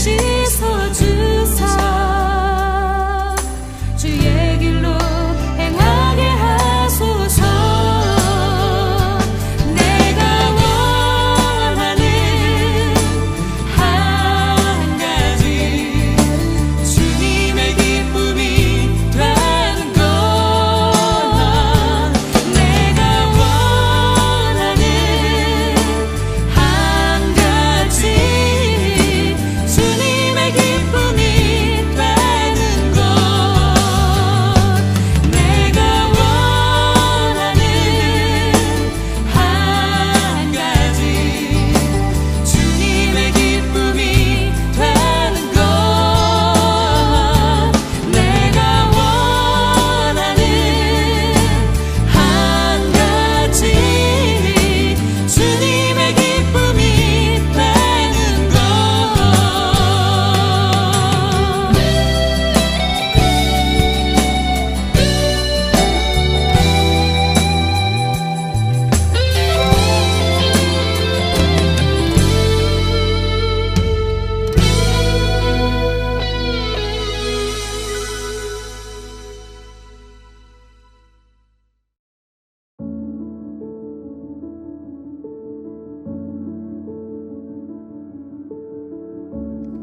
씻어주사 주의 길로 행하게 하소서. 내가 원하는 한 가지 주님의 기쁨이 되는 것. 내가 원하는 한 가지 주님의 기쁨이 되는 것. 내가 원하는 한 가지 주님의 기쁨이 되는 것. 내가 원하는 한 가지 주님의 기쁨이 되는 것.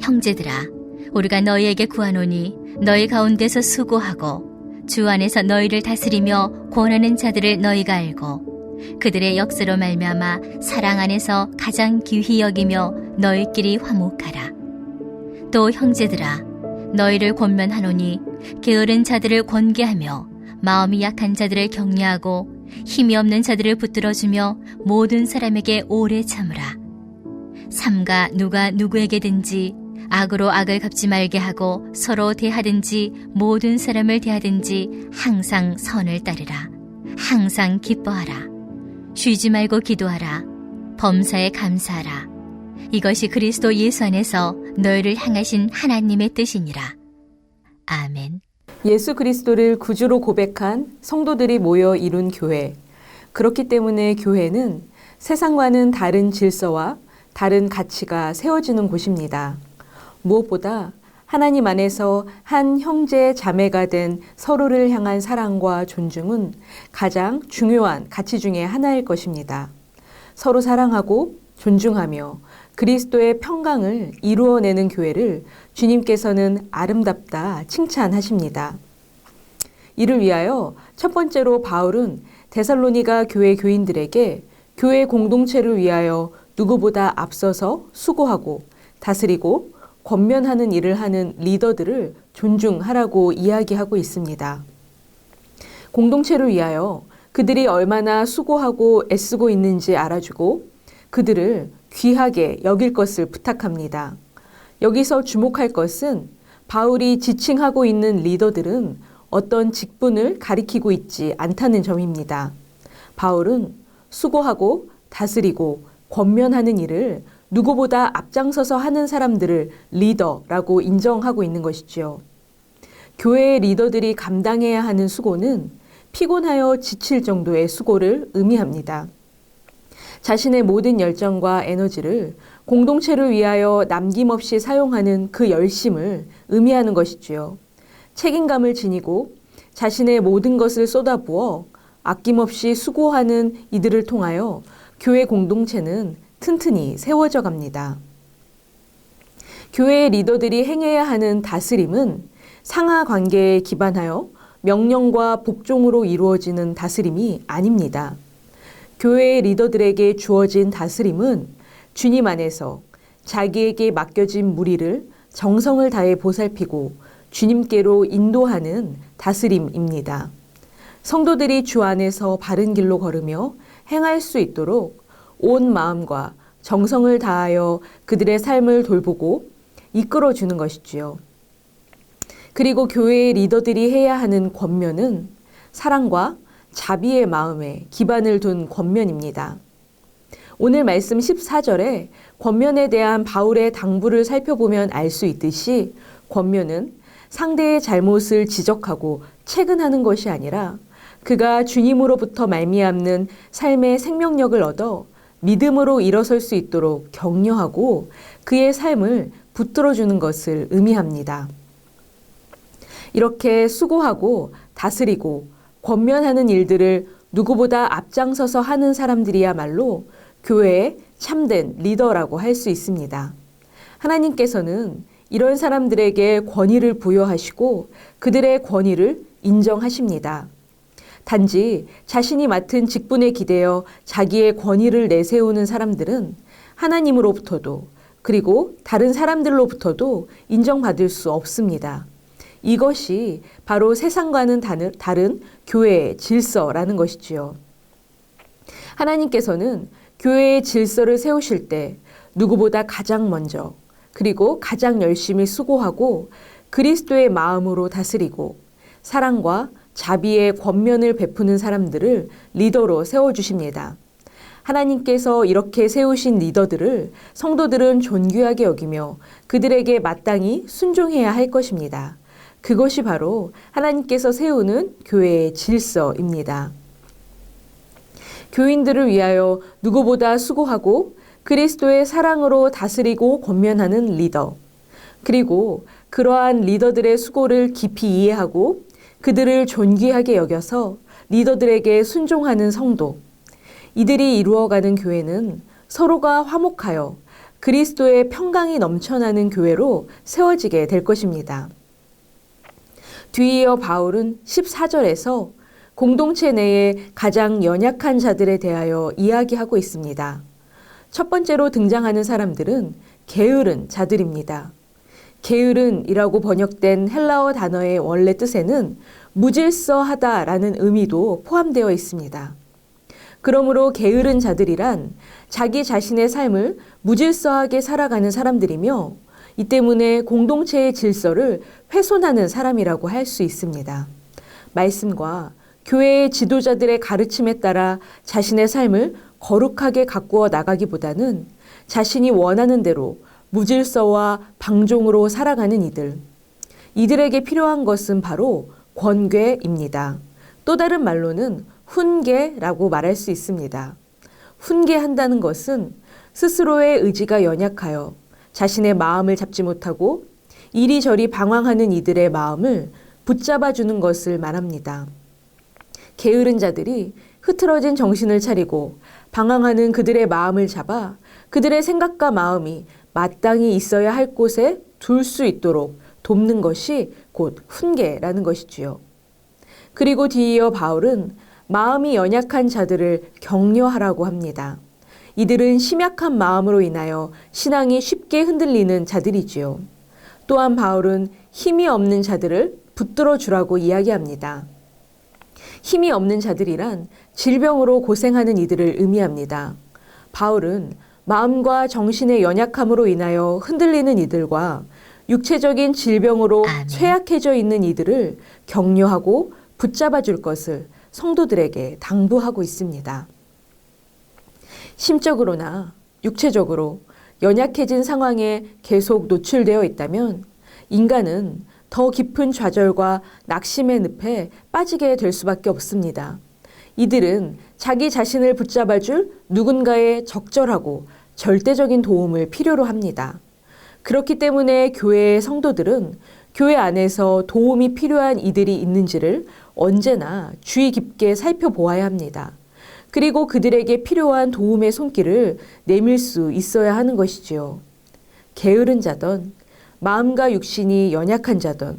형제들아, 우리가 너희에게 구하노니 너희 가운데서 수고하고 주 안에서 너희를 다스리며 권하는 자들을 너희가 알고 그들의 역사로 말미암아 사랑 안에서 가장 귀히 여기며 너희끼리 화목하라. 또 형제들아, 너희를 권면하노니 게으른 자들을 권계하며 마음이 약한 자들을 격려하고 힘이 없는 자들을 붙들어주며 모든 사람에게 오래 참으라. 삼가 누가 누구에게든지 악으로 악을 갚지 말게 하고 서로 대하든지 모든 사람을 대하든지 항상 선을 따르라. 항상 기뻐하라. 쉬지 말고 기도하라. 범사에 감사하라. 이것이 그리스도 예수 안에서 너희를 향하신 하나님의 뜻이니라. 아멘. 예수 그리스도를 구주로 고백한 성도들이 모여 이룬 교회. 그렇기 때문에 교회는 세상과는 다른 질서와 다른 가치가 세워지는 곳입니다. 무엇보다 하나님 안에서 한 형제 자매가 된 서로를 향한 사랑과 존중은 가장 중요한 가치 중에 하나일 것입니다. 서로 사랑하고 존중하며 그리스도의 평강을 이루어내는 교회를 주님께서는 아름답다 칭찬하십니다. 이를 위하여 첫 번째로 바울은 데살로니가 교회 교인들에게 교회 공동체를 위하여 누구보다 앞서서 수고하고 다스리고 권면하는 일을 하는 리더들을 존중하라고 이야기하고 있습니다. 공동체를 위하여 그들이 얼마나 수고하고 애쓰고 있는지 알아주고 그들을 귀하게 여길 것을 부탁합니다. 여기서 주목할 것은 바울이 지칭하고 있는 리더들은 어떤 직분을 가리키고 있지 않다는 점입니다. 바울은 수고하고 다스리고 권면하는 일을 누구보다 앞장서서 하는 사람들을 리더라고 인정하고 있는 것이지요. 교회의 리더들이 감당해야 하는 수고는 피곤하여 지칠 정도의 수고를 의미합니다. 자신의 모든 열정과 에너지를 공동체를 위하여 남김없이 사용하는 그 열심을 의미하는 것이지요. 책임감을 지니고 자신의 모든 것을 쏟아부어 아낌없이 수고하는 이들을 통하여 교회 공동체는 튼튼히 세워져 갑니다. 교회의 리더들이 행해야 하는 다스림은 상하 관계에 기반하여 명령과 복종으로 이루어지는 다스림이 아닙니다. 교회의 리더들에게 주어진 다스림은 주님 안에서 자기에게 맡겨진 무리를 정성을 다해 보살피고 주님께로 인도하는 다스림입니다. 성도들이 주 안에서 바른 길로 걸으며 행할 수 있도록 온 마음과 정성을 다하여 그들의 삶을 돌보고 이끌어주는 것이지요. 그리고 교회의 리더들이 해야 하는 권면은 사랑과 자비의 마음에 기반을 둔 권면입니다. 오늘 말씀 14절에 권면에 대한 바울의 당부를 살펴보면 알 수 있듯이 권면은 상대의 잘못을 지적하고 체근하는 것이 아니라 그가 주님으로부터 말미암는 삶의 생명력을 얻어 믿음으로 일어설 수 있도록 격려하고 그의 삶을 붙들어주는 것을 의미합니다. 이렇게 수고하고 다스리고 권면하는 일들을 누구보다 앞장서서 하는 사람들이야말로 교회의 참된 리더라고 할 수 있습니다. 하나님께서는 이런 사람들에게 권위를 부여하시고 그들의 권위를 인정하십니다. 단지 자신이 맡은 직분에 기대어 자기의 권위를 내세우는 사람들은 하나님으로부터도 그리고 다른 사람들로부터도 인정받을 수 없습니다. 이것이 바로 세상과는 다른 교회의 질서라는 것이지요. 하나님께서는 교회의 질서를 세우실 때 누구보다 가장 먼저 그리고 가장 열심히 수고하고 그리스도의 마음으로 다스리고 사랑과 자비의 권면을 베푸는 사람들을 리더로 세워주십니다. 하나님께서 이렇게 세우신 리더들을 성도들은 존귀하게 여기며 그들에게 마땅히 순종해야 할 것입니다. 그것이 바로 하나님께서 세우는 교회의 질서입니다. 교인들을 위하여 누구보다 수고하고 그리스도의 사랑으로 다스리고 권면하는 리더, 그리고 그러한 리더들의 수고를 깊이 이해하고 그들을 존귀하게 여겨서 리더들에게 순종하는 성도, 이들이 이루어가는 교회는 서로가 화목하여 그리스도의 평강이 넘쳐나는 교회로 세워지게 될 것입니다. 뒤이어 바울은 14절에서 공동체 내에 가장 연약한 자들에 대하여 이야기하고 있습니다. 첫 번째로 등장하는 사람들은 게으른 자들입니다. 게으른이라고 번역된 헬라어 단어의 원래 뜻에는 무질서하다라는 의미도 포함되어 있습니다. 그러므로 게으른 자들이란 자기 자신의 삶을 무질서하게 살아가는 사람들이며 이 때문에 공동체의 질서를 훼손하는 사람이라고 할 수 있습니다. 말씀과 교회의 지도자들의 가르침에 따라 자신의 삶을 거룩하게 가꾸어 나가기보다는 자신이 원하는 대로 무질서와 방종으로 살아가는 이들에게 필요한 것은 바로 권궤입니다. 또 다른 말로는 훈계라고 말할 수 있습니다. 훈계한다는 것은 스스로의 의지가 연약하여 자신의 마음을 잡지 못하고 이리저리 방황하는 이들의 마음을 붙잡아주는 것을 말합니다. 게으른 자들이 흐트러진 정신을 차리고 방황하는 그들의 마음을 잡아 그들의 생각과 마음이 마땅히 있어야 할 곳에 둘 수 있도록 돕는 것이 곧 훈계라는 것이지요. 그리고 뒤이어 바울은 마음이 연약한 자들을 격려하라고 합니다. 이들은 심약한 마음으로 인하여 신앙이 쉽게 흔들리는 자들이지요. 또한 바울은 힘이 없는 자들을 붙들어 주라고 이야기합니다. 힘이 없는 자들이란 질병으로 고생하는 이들을 의미합니다. 바울은 마음과 정신의 연약함으로 인하여 흔들리는 이들과 육체적인 질병으로 아멘. 쇠약해져 있는 이들을 격려하고 붙잡아 줄 것을 성도들에게 당부하고 있습니다. 심적으로나 육체적으로 연약해진 상황에 계속 노출되어 있다면 인간은 더 깊은 좌절과 낙심의 늪에 빠지게 될 수밖에 없습니다. 이들은 자기 자신을 붙잡아줄 누군가의 적절하고 절대적인 도움을 필요로 합니다. 그렇기 때문에 교회의 성도들은 교회 안에서 도움이 필요한 이들이 있는지를 언제나 주의 깊게 살펴보아야 합니다. 그리고 그들에게 필요한 도움의 손길을 내밀 수 있어야 하는 것이지요. 게으른 자든 마음과 육신이 연약한 자든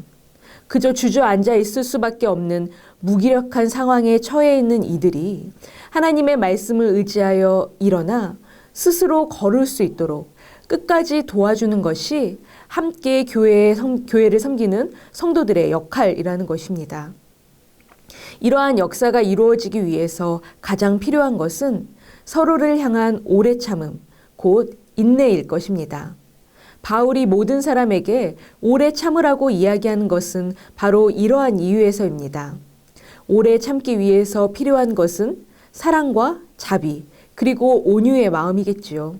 그저 주저앉아 있을 수밖에 없는 무기력한 상황에 처해 있는 이들이 하나님의 말씀을 의지하여 일어나 스스로 걸을 수 있도록 끝까지 도와주는 것이 함께 교회를 섬기는 성도들의 역할이라는 것입니다. 이러한 역사가 이루어지기 위해서 가장 필요한 것은 서로를 향한 오래 참음, 곧 인내일 것입니다. 바울이 모든 사람에게 오래 참으라고 이야기하는 것은 바로 이러한 이유에서입니다. 오래 참기 위해서 필요한 것은 사랑과 자비, 그리고 온유의 마음이겠지요.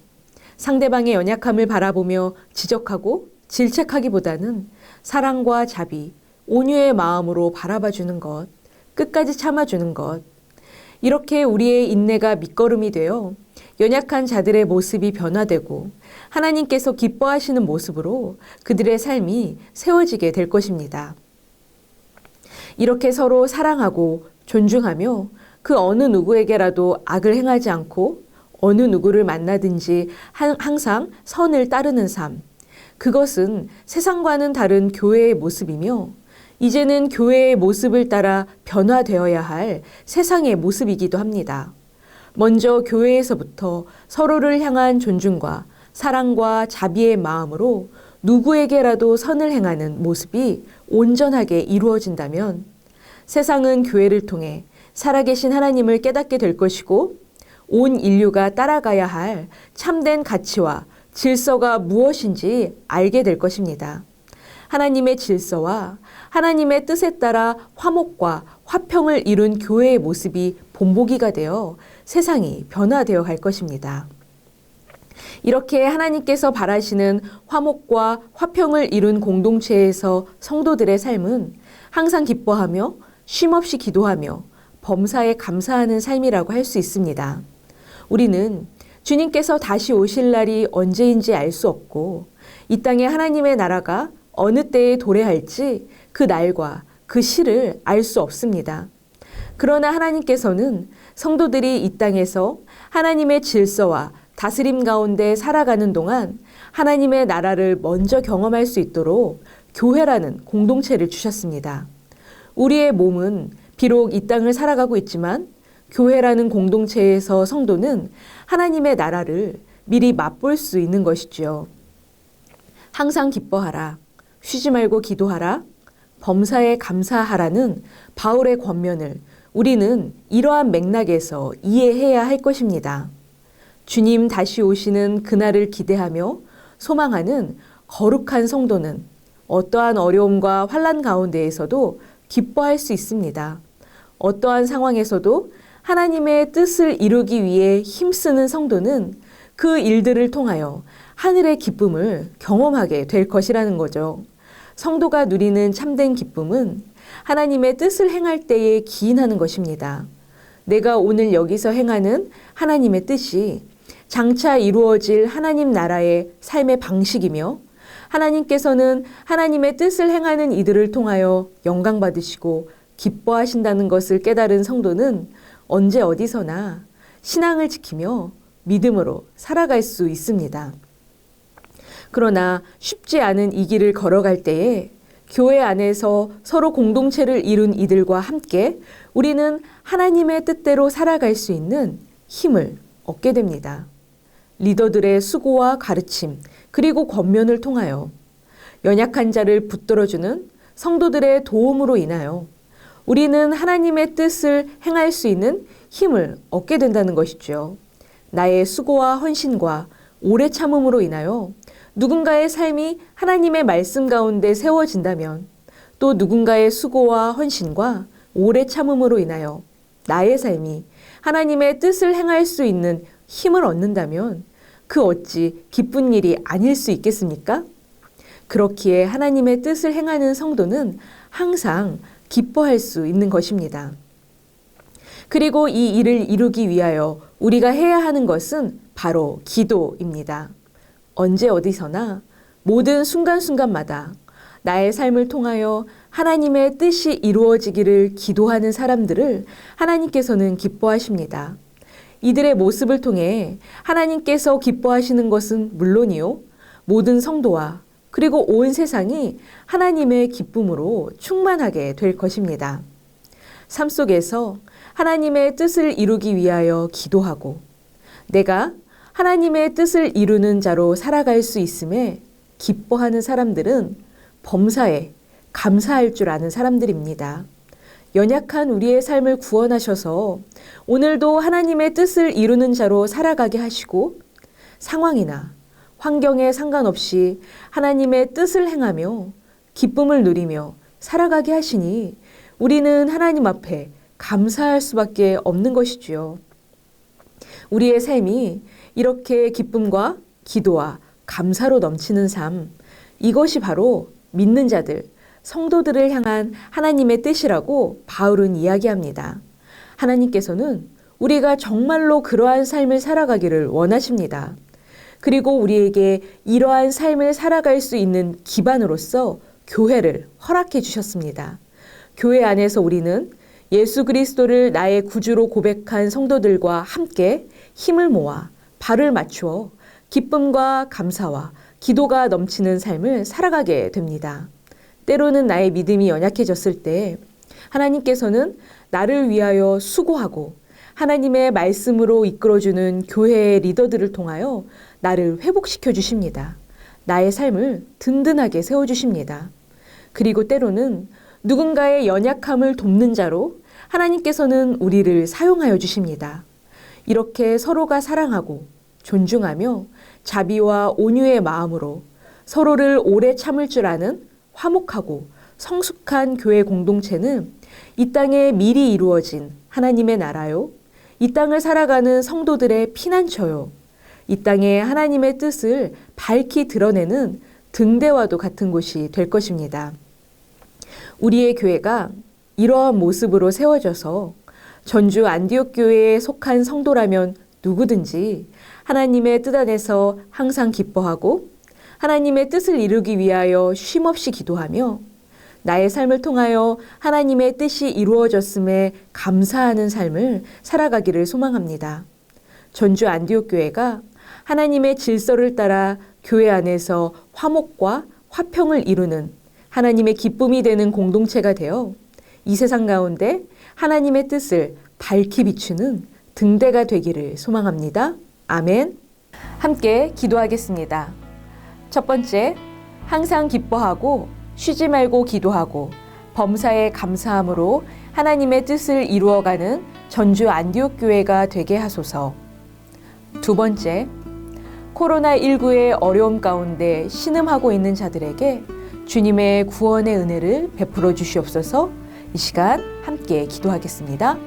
상대방의 연약함을 바라보며 지적하고 질책하기보다는 사랑과 자비, 온유의 마음으로 바라봐주는 것, 끝까지 참아주는 것. 이렇게 우리의 인내가 밑거름이 되어 연약한 자들의 모습이 변화되고 하나님께서 기뻐하시는 모습으로 그들의 삶이 세워지게 될 것입니다. 이렇게 서로 사랑하고 존중하며 그 어느 누구에게라도 악을 행하지 않고 어느 누구를 만나든지 항상 선을 따르는 삶. 그것은 세상과는 다른 교회의 모습이며 이제는 교회의 모습을 따라 변화되어야 할 세상의 모습이기도 합니다. 먼저 교회에서부터 서로를 향한 존중과 사랑과 자비의 마음으로 누구에게라도 선을 행하는 모습이 온전하게 이루어진다면 세상은 교회를 통해 살아계신 하나님을 깨닫게 될 것이고 온 인류가 따라가야 할 참된 가치와 질서가 무엇인지 알게 될 것입니다. 하나님의 질서와 하나님의 뜻에 따라 화목과 화평을 이룬 교회의 모습이 본보기가 되어 세상이 변화되어 갈 것입니다. 이렇게 하나님께서 바라시는 화목과 화평을 이룬 공동체에서 성도들의 삶은 항상 기뻐하며 쉼없이 기도하며 범사에 감사하는 삶이라고 할 수 있습니다. 우리는 주님께서 다시 오실 날이 언제인지 알 수 없고 이 땅에 하나님의 나라가 어느 때에 도래할지 그 날과 그 시를 알 수 없습니다. 그러나 하나님께서는 성도들이 이 땅에서 하나님의 질서와 다스림 가운데 살아가는 동안 하나님의 나라를 먼저 경험할 수 있도록 교회라는 공동체를 주셨습니다. 우리의 몸은 비록 이 땅을 살아가고 있지만 교회라는 공동체에서 성도는 하나님의 나라를 미리 맛볼 수 있는 것이지요. 항상 기뻐하라, 쉬지 말고 기도하라, 범사에 감사하라는 바울의 권면을 우리는 이러한 맥락에서 이해해야 할 것입니다. 주님 다시 오시는 그날을 기대하며 소망하는 거룩한 성도는 어떠한 어려움과 환난 가운데에서도 기뻐할 수 있습니다. 어떠한 상황에서도 하나님의 뜻을 이루기 위해 힘쓰는 성도는 그 일들을 통하여 하늘의 기쁨을 경험하게 될 것이라는 거죠. 성도가 누리는 참된 기쁨은 하나님의 뜻을 행할 때에 기인하는 것입니다. 내가 오늘 여기서 행하는 하나님의 뜻이 장차 이루어질 하나님 나라의 삶의 방식이며 하나님께서는 하나님의 뜻을 행하는 이들을 통하여 영광 받으시고 기뻐하신다는 것을 깨달은 성도는 언제 어디서나 신앙을 지키며 믿음으로 살아갈 수 있습니다. 그러나 쉽지 않은 이 길을 걸어갈 때에 교회 안에서 서로 공동체를 이룬 이들과 함께 우리는 하나님의 뜻대로 살아갈 수 있는 힘을 얻게 됩니다. 리더들의 수고와 가르침 그리고 권면을 통하여 연약한 자를 붙들어주는 성도들의 도움으로 인하여 우리는 하나님의 뜻을 행할 수 있는 힘을 얻게 된다는 것이죠. 나의 수고와 헌신과 오래 참음으로 인하여 누군가의 삶이 하나님의 말씀 가운데 세워진다면 또 누군가의 수고와 헌신과 오래 참음으로 인하여 나의 삶이 하나님의 뜻을 행할 수 있는 힘을 얻는다면 그 어찌 기쁜 일이 아닐 수 있겠습니까? 그렇기에 하나님의 뜻을 행하는 성도는 항상 기뻐할 수 있는 것입니다. 그리고 이 일을 이루기 위하여 우리가 해야 하는 것은 바로 기도입니다. 언제 어디서나 모든 순간순간마다 나의 삶을 통하여 하나님의 뜻이 이루어지기를 기도하는 사람들을 하나님께서는 기뻐하십니다. 이들의 모습을 통해 하나님께서 기뻐하시는 것은 물론이요, 모든 성도와 그리고 온 세상이 하나님의 기쁨으로 충만하게 될 것입니다. 삶 속에서 하나님의 뜻을 이루기 위하여 기도하고 내가 하나님의 뜻을 이루는 자로 살아갈 수 있음에 기뻐하는 사람들은 범사에 감사할 줄 아는 사람들입니다. 연약한 우리의 삶을 구원하셔서 오늘도 하나님의 뜻을 이루는 자로 살아가게 하시고 상황이나 환경에 상관없이 하나님의 뜻을 행하며 기쁨을 누리며 살아가게 하시니 우리는 하나님 앞에 감사할 수밖에 없는 것이지요. 우리의 삶이 이렇게 기쁨과 기도와 감사로 넘치는 삶, 이것이 바로 믿는 자들, 성도들을 향한 하나님의 뜻이라고 바울은 이야기합니다. 하나님께서는 우리가 정말로 그러한 삶을 살아가기를 원하십니다. 그리고 우리에게 이러한 삶을 살아갈 수 있는 기반으로서 교회를 허락해 주셨습니다. 교회 안에서 우리는 예수 그리스도를 나의 구주로 고백한 성도들과 함께 힘을 모아 발을 맞추어 기쁨과 감사와 기도가 넘치는 삶을 살아가게 됩니다. 때로는 나의 믿음이 연약해졌을 때 하나님께서는 나를 위하여 수고하고 하나님의 말씀으로 이끌어주는 교회의 리더들을 통하여 나를 회복시켜 주십니다. 나의 삶을 든든하게 세워주십니다. 그리고 때로는 누군가의 연약함을 돕는 자로 하나님께서는 우리를 사용하여 주십니다. 이렇게 서로가 사랑하고 존중하며 자비와 온유의 마음으로 서로를 오래 참을 줄 아는 화목하고 성숙한 교회 공동체는 이 땅에 미리 이루어진 하나님의 나라요, 이 땅을 살아가는 성도들의 피난처요, 이 땅에 하나님의 뜻을 밝히 드러내는 등대와도 같은 곳이 될 것입니다. 우리의 교회가 이러한 모습으로 세워져서 전주 안디옥 교회에 속한 성도라면 누구든지 하나님의 뜻 안에서 항상 기뻐하고 하나님의 뜻을 이루기 위하여 쉼없이 기도하며 나의 삶을 통하여 하나님의 뜻이 이루어졌음에 감사하는 삶을 살아가기를 소망합니다. 전주 안디옥 교회가 하나님의 질서를 따라 교회 안에서 화목과 화평을 이루는 하나님의 기쁨이 되는 공동체가 되어 이 세상 가운데 하나님의 뜻을 밝히 비추는 등대가 되기를 소망합니다. 아멘. 함께 기도하겠습니다. 첫 번째, 항상 기뻐하고 쉬지 말고 기도하고 범사에 감사함으로 하나님의 뜻을 이루어가는 전주 안디옥 교회가 되게 하소서. 두 번째, 코로나19의 어려움 가운데 신음하고 있는 자들에게 주님의 구원의 은혜를 베풀어 주시옵소서. 이 시간 함께 기도하겠습니다.